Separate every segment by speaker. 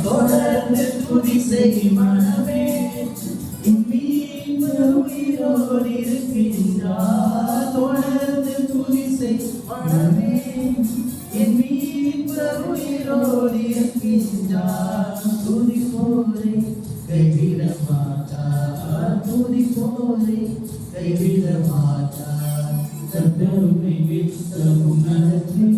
Speaker 1: தொடர்ந்து துதி செய் மனமே உயிரோடு இருக்கின்றார். தொடர்ந்து துதி செய் மனமே என் மீட்பர் உயிரோடு இருக்கின்றார். துதி போரை கைவிட மாட்டார், துதி போரை கைவிட மாட்டார். கர்த்தருமை வித்தமும் நடத்தி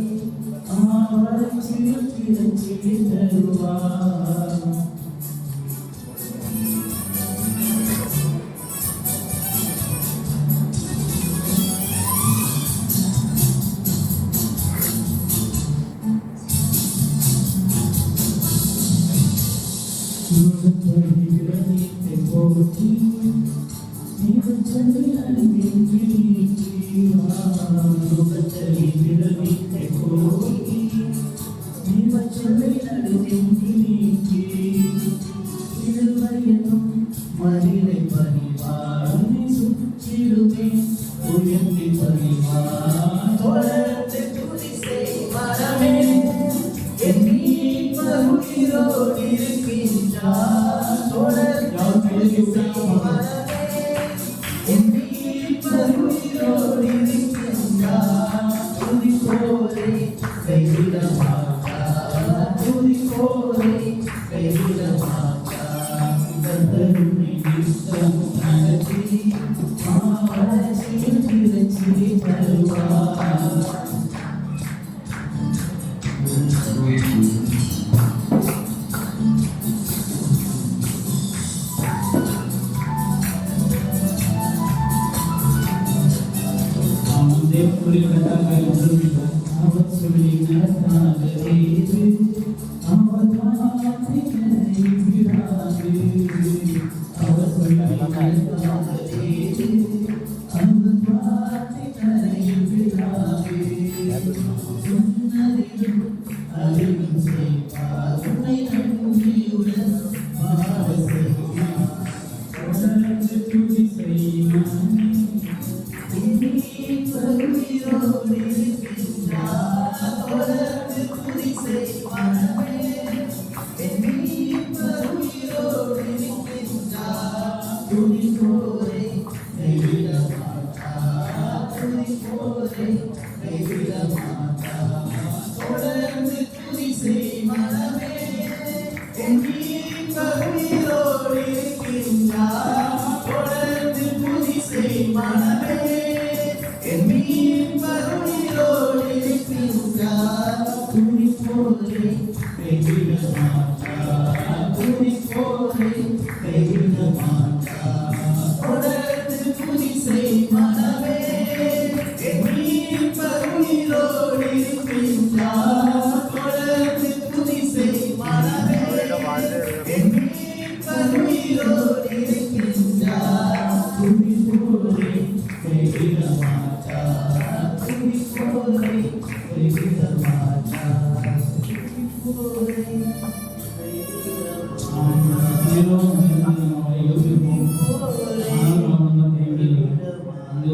Speaker 1: மரிலை பணிவார் சுற்றிடுமே உயர்த்தி பணிவார். தொடர்ந்து துதி செய் மனமே என் மீட்பர் உயிரோடு இருக்கின்றார். தொடர்ந்து துதி செய் மனமே என் மீட்பர் உயிரோடு இருக்கின்றார். துதி போரை கைவிட மாட்டார், துதி போரை கைவிட மாட்டார். கர்த்தருமை வித்தமும் நடத்தி ஆவரட்சி தருவார்.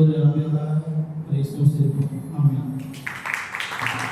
Speaker 2: Hallelujah.